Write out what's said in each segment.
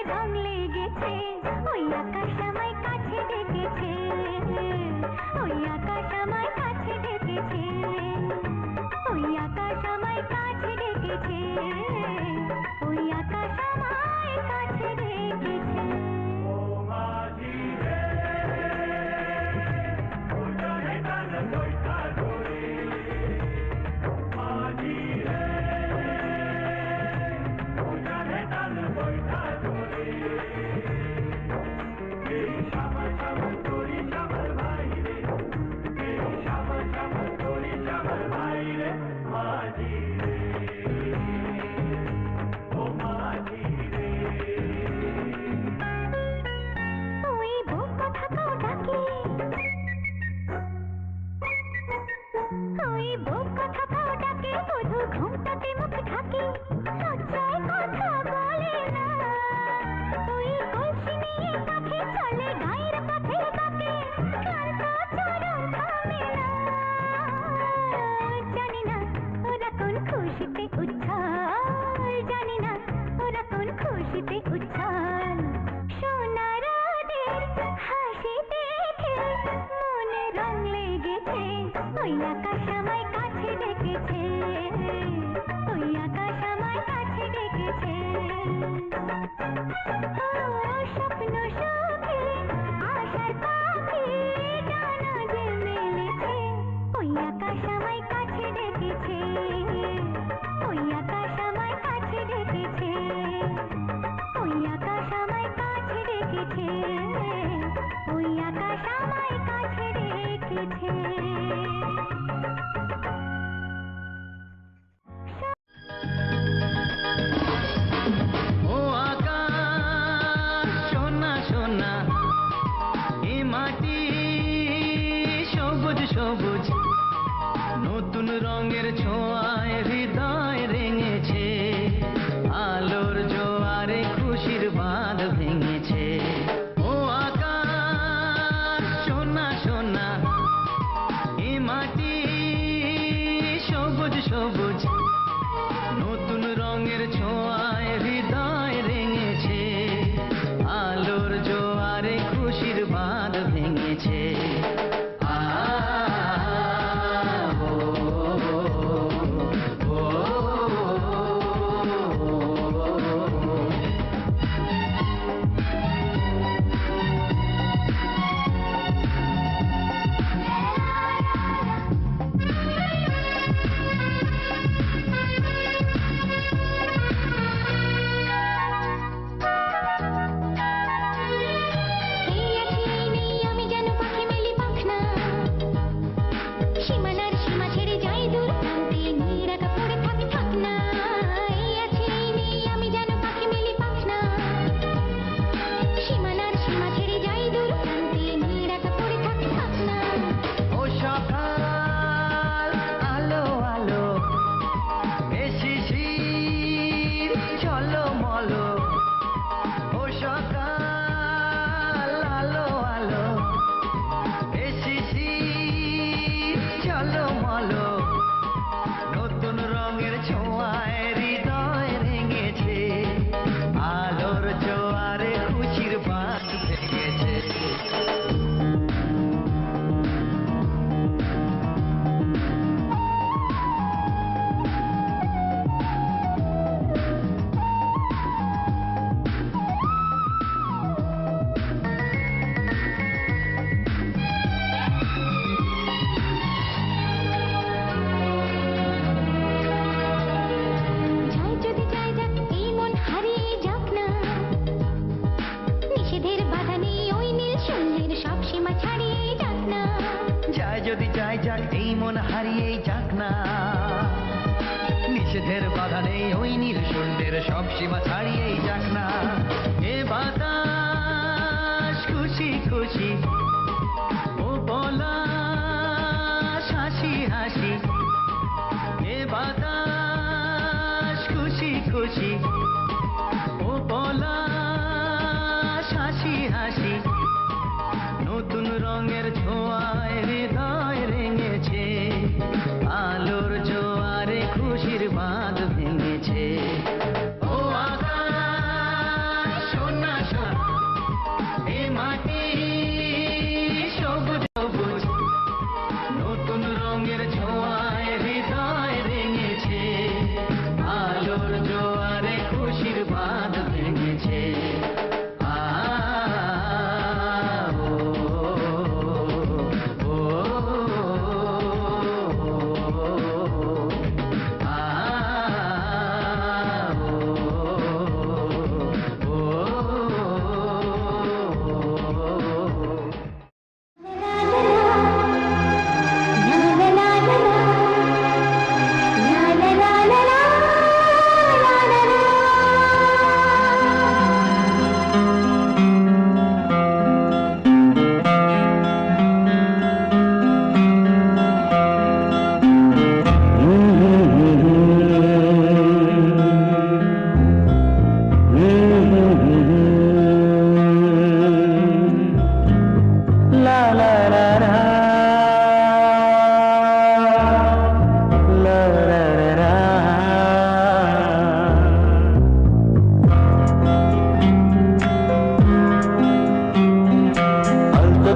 রং লেগেছে, ওই আকাশ আমায় কাছে ডেকেছে, ওই আকাশ আমায় কাছে ডেকেছে, ওই আকাশ আমায় কাছে ডেকেছে, ওই আকাশ আমায় কাছে ডেকেছে। ও মাঝি রে, ও জনে গান বইটা ধরে, মাঝি রে, ও জনে গান বইটা ধরে, এই শামা শামা তোরি শামার ভাই রে, এই শামা শামা তোরি শামার ভাই রে, মাঝি রে, ও মাঝি রে। ওই বুক কথাটাও ডাকে, ওই বুক কথাটাও ডাকে, শুধু ঘুমটাতে মুখ ঢাকে, লজ্জায় কথা বলে না, ওই কলসি নিয়ে কাছে চলে গায়ের পথে বাঁকে, ক্লান্ত চরণ থামে না, জানি না ওরা কোন খুশিতে উচ্ছ্বাল, জানি না ওরা কোন খুশিতে উচ্ছ্বাল, সোনার ওদের হাসি দেখে মনে রং লেগেছে, ওই আকাশ আমায় কাছে ডেকেছে, ওই আকাশ আমায় কাছে ডেকেছে। ও স্বপ্ন সুখে আশার পাখি ডানা যে মেলেছে, ওই আকাশ আমায় কাছে ডেকেছে, ওই আকাশ আমায় কাছে ডেকেছে, ওই আকাশ আমায় কাছে ডেকেছে, ওই আকাশ আমায় কাছে ডেকেছে। ও আকাশ সোনা সোনা, এ মাটি সবুজ সবুজ, নতুন রঙের ছোঁয়ায় হৃদয় রেঙেছে, আলোর জোয়ারে খুশির বাঁধ ভেঙেছে। ও আকাশ সোনা সোনা, এ মাটি সবুজ সবুজ, নতুন রঙের ছোঁয়ায় হৃদয় রেঙেছে, আলোর জোয়ারে খুশির বাঁধ ভেঙেছে। আ ও ও আমি যেন পাখি মেলি পাখনা, সীমানার সীমা ছেড়ে যাই দূর প্রান্তে, নিরাকা পড়ে থাকি থাকনা, এই আছে এই নেই আমি যেন পাখি মেলি পাখনা, সীমানার সীমা ছেড়ে যাই দূর প্রান্তে, নিরাকা পড়ে থাকি থাকনা। ও সকাল আলো আলো, এ শিশির চলো মলো, ও সকাল আলো আলো, এ শিশির চলো মলো, নতুন রঙের ছোঁয়ায় হৃদয় রেঙেছে, আলোর জোয়ারে খুশির বাঁধ ভেঙেছে। যাই যদি যাই যাক এই মন হারিয়ে যাক না, নিষেধের বাধা নেই ওই নীল শূন্যের সব সীমা ছাড়িয়ে যাক না, যায় যদি যাই যাক এই মন হারিয়েই যাক না, নিষেধের বাধা নেই ওই নীল শূন্যের সব সীমা ছাড়িয়েই যাক না। এ বাতাস খুশি খুশি, ও পলাশ হাসি হাসি, এ বাতাস খুশি খুশি, ও পলাশ হাসি হাসি, নতুন রঙের ছোঁয়ায় হৃদয় রেঙেছে, আলোর জোয়ারে খুশির বাঁধ ভেঙেছে। ও আকাশ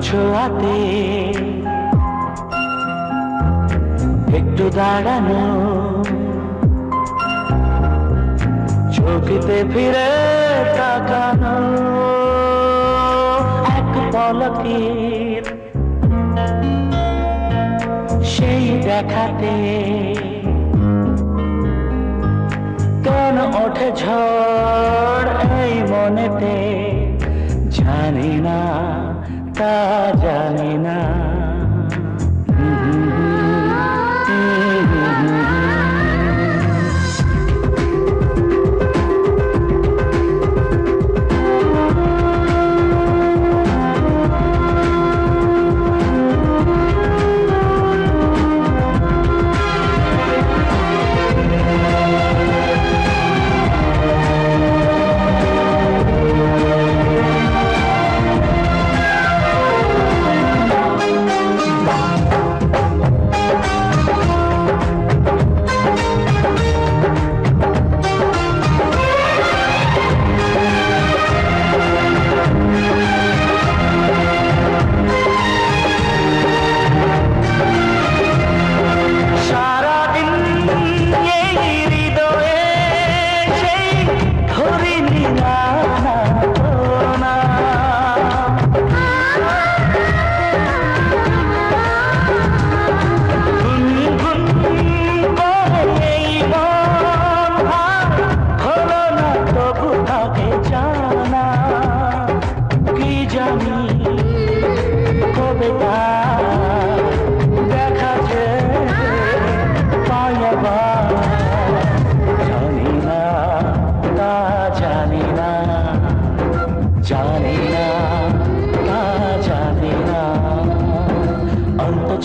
ছোঁয়াতে একটু দাঁড়ানো, চোখেতে ফিরে তাকানো, এক পলকের সেই দেখাতে কেন ওঠে ঝড় এই মনেতে, জানি না তা জানি না।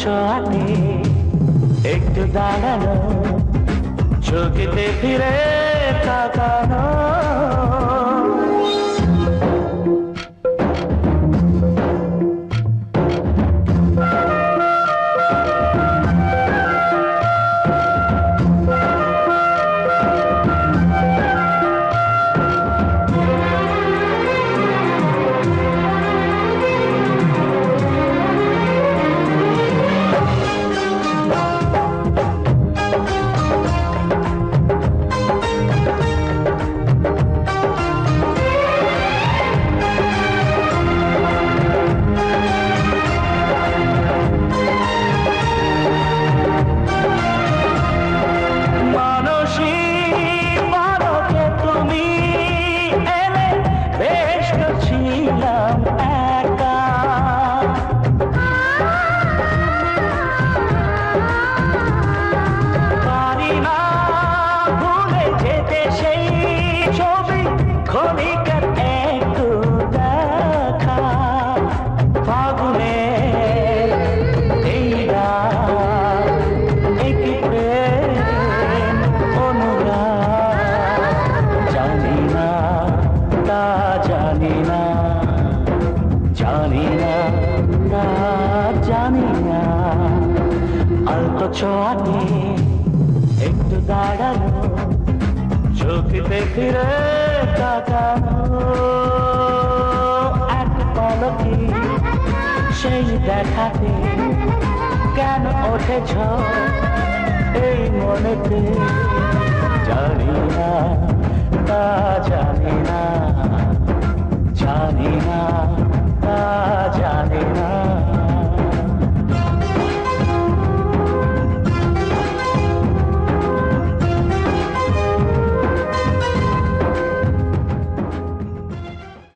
ছোঁয়াতে একটু দাঁড়ানো, চোখেতে ফিরে তাকানো, ছোঁয়াতে একটু দাঁড়ানো, চোখেতে ফিরে তাকানো, এক পলকে সেই দেখাতে কেন ওঠে ঝড় এই মনেতে, জানি না তা জানি না।